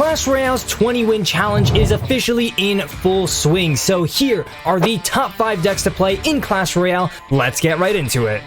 Clash Royale's 20-win challenge is officially in full swing, so here are the top 5 decks to play in Clash Royale. Let's get right into it.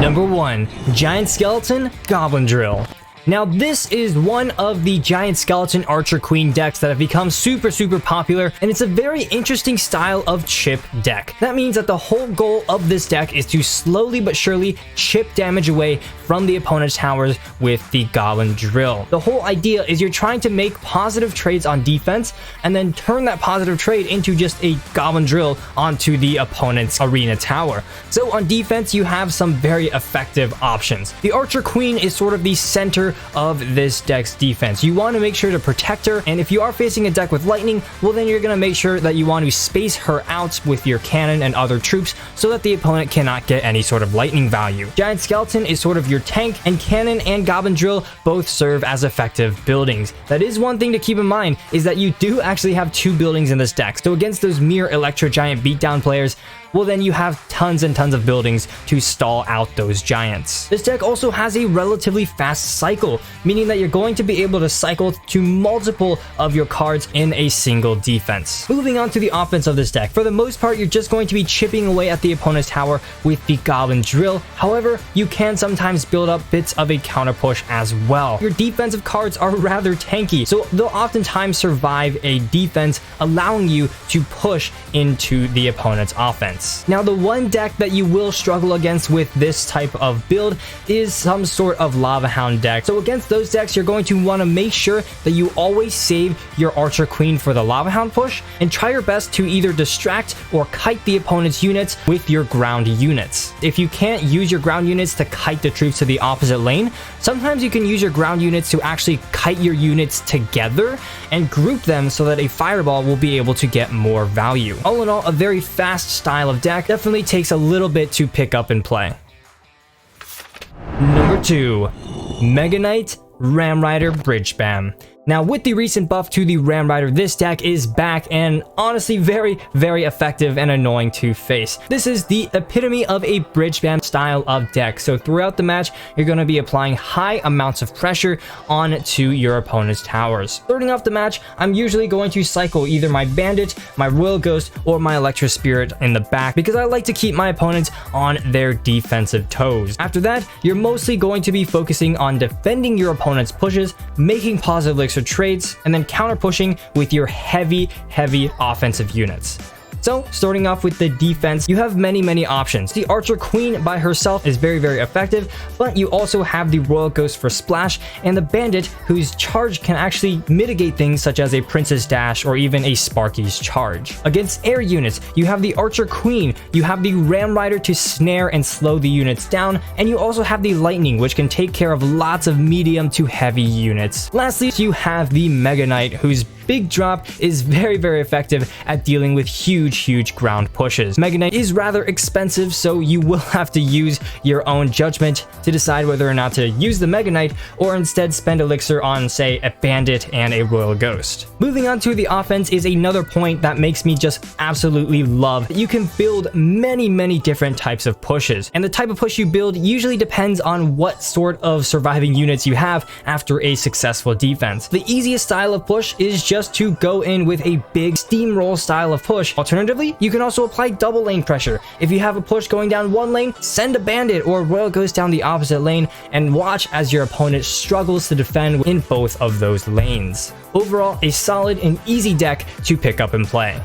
Number 1. Giant Skeleton, Goblin Drill. Now this is one of the Giant Skeleton Archer Queen decks that have become super popular, and it's a very interesting style of chip deck. That means that the whole goal of this deck is to slowly but surely chip damage away from the opponent's towers with the Goblin Drill. The whole idea is you're trying to make positive trades on defense and then turn that positive trade into just a Goblin Drill onto the opponent's arena tower. So on defense, you have some very effective options. The Archer Queen is sort of the center of this deck's defense. You want to make sure to protect her, and if you are facing a deck with lightning, well then you're going to make sure that you want to space her out with your cannon and other troops so that the opponent cannot get any sort of lightning value. Giant Skeleton is sort of your tank, and cannon and Goblin Drill both serve as effective buildings. That is one thing to keep in mind, is that you do actually have 2 buildings in this deck. So against those mere Electro Giant beatdown players, well then you have tons and tons of buildings to stall out those giants. This deck also has a relatively fast cycle, meaning that you're going to be able to cycle to multiple of your cards in a single defense. Moving on to the offense of this deck, for the most part you're just going to be chipping away at the opponent's tower with the Goblin Drill. However, you can sometimes build up bits of a counter push as well. Your defensive cards are rather tanky, so they'll oftentimes survive a defense, allowing you to push into the opponent's offense. Now, the one deck that you will struggle against with this type of build is some sort of Lava Hound deck. So against those decks, you're going to want to make sure that you always save your Archer Queen for the Lava Hound push, and try your best to either distract or kite the opponent's units with your ground units. If you can't use your ground units to kite the troops to the opposite lane, sometimes you can use your ground units to actually kite your units together and group them so that a fireball will be able to get more value. All in all, a very fast style of deck, definitely takes a little bit to pick up and play. Number 2. Mega Knight, Ram Rider, Bridge Spam. Now, with the recent buff to the Ram Rider, this deck is back and honestly very effective and annoying to face. This is the epitome of a bridge spam style of deck. So throughout the match, you're going to be applying high amounts of pressure onto your opponent's towers. Starting off the match, I'm usually going to cycle either my Bandit, my Royal Ghost, or my Electro Spirit in the back because I like to keep my opponents on their defensive toes. After that, you're mostly going to be focusing on defending your opponent's pushes, making positive elixir trades, and then counter pushing with your heavy offensive units. So, starting off with the defense, you have many options. The Archer Queen by herself is very effective, but you also have the Royal Ghost for splash, and the Bandit, whose charge can actually mitigate things such as a Princess Dash or even a Sparky's charge. Against air units, you have the Archer Queen, you have the Ram Rider to snare and slow the units down, and you also have the Lightning, which can take care of lots of medium to heavy units. Lastly, you have the Mega Knight, whose big drop is very effective at dealing with huge ground pushes. Mega Knight is rather expensive, so you will have to use your own judgment to decide whether or not to use the Mega Knight or instead spend elixir on, say, a Bandit and a Royal Ghost. Moving on to the offense is another point that makes me just absolutely love. You can build many different types of pushes, and the type of push you build usually depends on what sort of surviving units you have after a successful defense. The easiest style of push is just to go in with a big steamroll style of push. Alternatively, you can also apply double lane pressure. If you have a push going down one lane, send a Bandit or Royal Ghost down the opposite lane and watch as your opponent struggles to defend in both of those lanes. Overall, a solid and easy deck to pick up and play.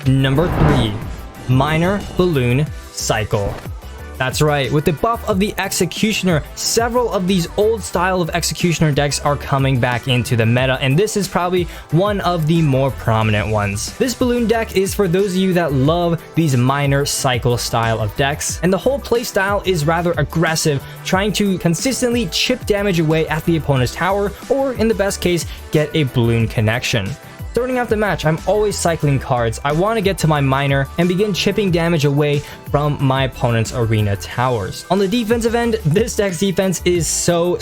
Number 3. Miner Balloon Cycle. That's right, with the buff of the Executioner, several of these old style of Executioner decks are coming back into the meta, and this is probably one of the more prominent ones. This balloon deck is for those of you that love these miner cycle style of decks, and the whole play style is rather aggressive, trying to consistently chip damage away at the opponent's tower, or in the best case, get a balloon connection. Starting off the match, I'm always cycling cards. I want to get to my miner and begin chipping damage away from my opponent's arena towers. On the defensive end, this deck's defense is so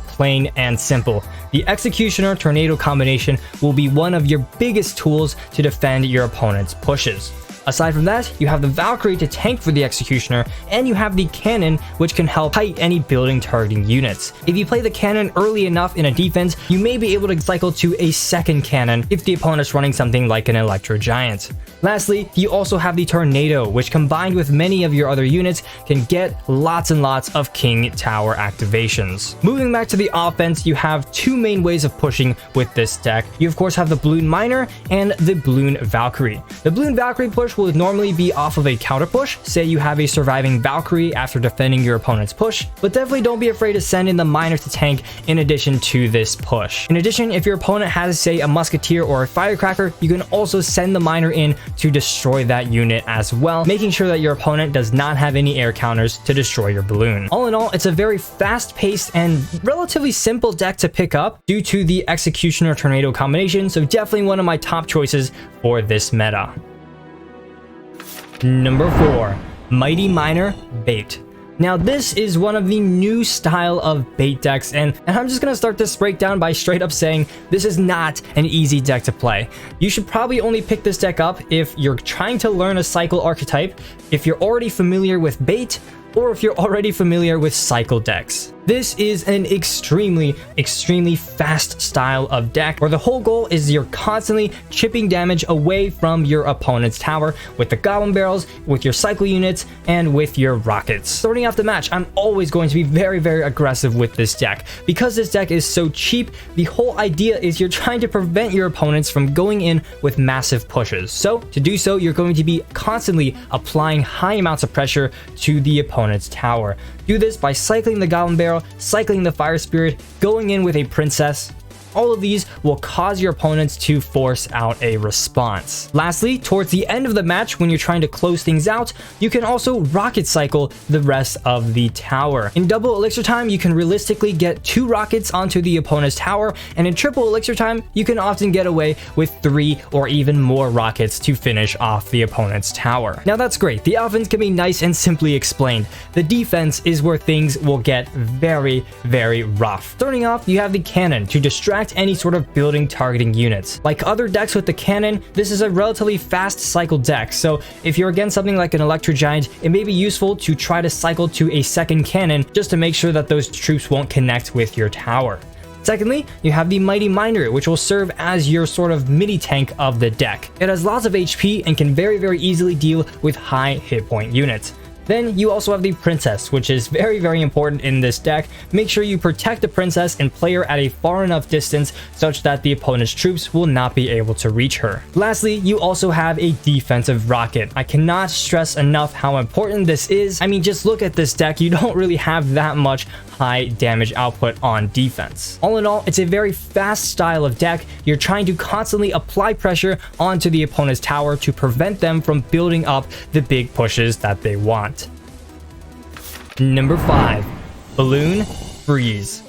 plain and simple. The Executioner Tornado combination will be one of your biggest tools to defend your opponent's pushes. Aside from that, you have the Valkyrie to tank for the Executioner, and you have the Cannon, which can help kite any building targeting units. If you play the Cannon early enough in a defense, you may be able to cycle to a second Cannon if the opponent's running something like an Electro Giant. Lastly, you also have the Tornado, which combined with many of your other units can get lots and lots of King Tower activations. Moving back to the offense, you have two main ways of pushing with this deck. You of course have the Balloon Miner and the Balloon Valkyrie. The Balloon Valkyrie push will normally be off of a counter push, say you have a surviving Valkyrie after defending your opponent's push, but definitely don't be afraid to send in the Miner to tank in addition to this push. In addition, if your opponent has say a Musketeer or a Firecracker, you can also send the Miner in to destroy that unit as well, making sure that your opponent does not have any air counters to destroy your balloon. All in all, it's a very fast-paced and relatively simple deck to pick up due to the Executioner Tornado combination, so definitely one of my top choices for this meta. Number 4, Mighty Miner Bait. Now this is one of the new style of bait decks, and I'm just gonna start this breakdown by straight up saying this is not an easy deck to play. You should probably only pick this deck up if you're trying to learn a cycle archetype, if you're already familiar with bait, or if you're already familiar with cycle decks. This is an extremely fast style of deck where the whole goal is you're constantly chipping damage away from your opponent's tower with the Goblin Barrels, with your cycle units, and with your rockets. Starting off the match, I'm always going to be very aggressive with this deck. Because this deck is so cheap, the whole idea is you're trying to prevent your opponents from going in with massive pushes. So to do so, you're going to be constantly applying high amounts of pressure to the opponent's tower. Do this by cycling the Goblin Barrel, cycling the Fire Spirit, going in with a Princess. All of these will cause your opponents to force out a response. Lastly, towards the end of the match, when you're trying to close things out, you can also rocket cycle the rest of the tower. In double elixir time, you can realistically get 2 rockets onto the opponent's tower, and in triple elixir time, you can often get away with 3 or even more rockets to finish off the opponent's tower. Now that's great. The offense can be nice and simply explained. The defense is where things will get very rough. Starting off, you have the Cannon to distract any sort of building targeting units. Like other decks with the Cannon, this is a relatively fast cycle deck, so if you're against something like an Electro Giant, it may be useful to try to cycle to a second Cannon just to make sure that those troops won't connect with your tower. Secondly, you have the Mighty Miner, which will serve as your sort of mini tank of the deck. It has lots of HP and can very easily deal with high hit point units. Then you also have the Princess, which is very important in this deck. Make sure you protect the Princess and play her at a far enough distance such that the opponent's troops will not be able to reach her. Lastly, you also have a defensive rocket. I cannot stress enough how important this is. I mean, just look at this deck. You don't really have that much high damage output on defense. All in all, it's a very fast style of deck. You're trying to constantly apply pressure onto the opponent's tower to prevent them from building up the big pushes that they want. Number 5, Balloon Freeze.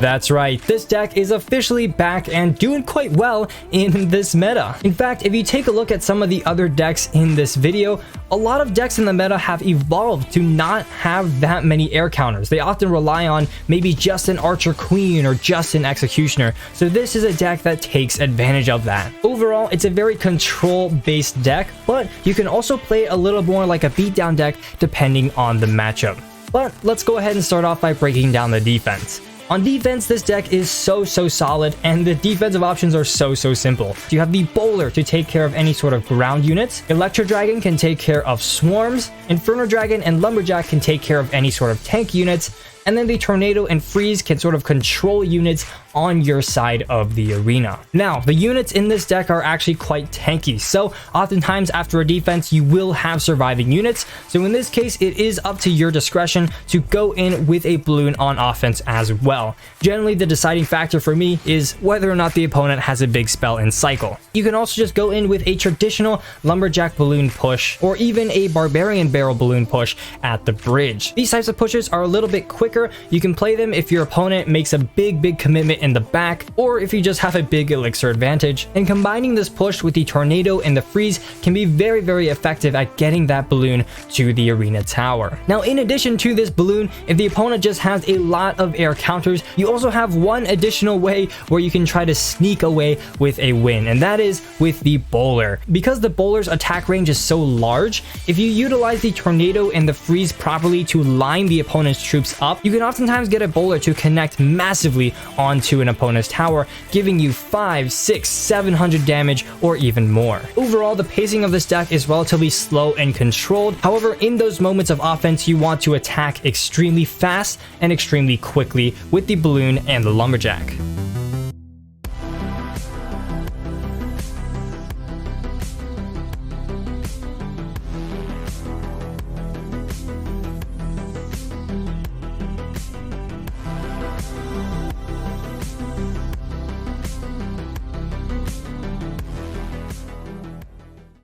That's right, this deck is officially back and doing quite well in this meta. In fact, if you take a look at some of the other decks in this video, a lot of decks in the meta have evolved to not have that many air counters. They often rely on maybe just an Archer Queen or just an Executioner, so this is a deck that takes advantage of that. Overall, it's a very control-based deck, but you can also play a little more like a beatdown deck depending on the matchup. But let's go ahead and start off by breaking down the defense. On defense, this deck is so solid, and the defensive options are so simple. You have the Bowler to take care of any sort of ground units, Electro Dragon can take care of swarms, Inferno Dragon and Lumberjack can take care of any sort of tank units, and then the Tornado and Freeze can sort of control units on your side of the arena. Now, the units in this deck are actually quite tanky, so oftentimes after a defense, you will have surviving units. So in this case, it is up to your discretion to go in with a balloon on offense as well. Generally, the deciding factor for me is whether or not the opponent has a big spell in cycle. You can also just go in with a traditional Lumberjack balloon push, or even a Barbarian Barrel balloon push at the bridge. These types of pushes are a little bit quicker quicker, you can play them if your opponent makes a big commitment in the back, or if you just have a big elixir advantage. And combining this push with the tornado and the freeze can be very effective at getting that balloon to the arena tower. Now, in addition to this balloon, if the opponent just has a lot of air counters, you also have one additional way where you can try to sneak away with a win, and that is with the bowler. Because the bowler's attack range is so large, if you utilize the tornado and the freeze properly to line the opponent's troops up, you can oftentimes get a bowler to connect massively onto an opponent's tower, giving you 500, 600, 700 damage or even more. Overall, the pacing of this deck is relatively slow and controlled. However, in those moments of offense, you want to attack extremely fast and extremely quickly with the balloon and the lumberjack.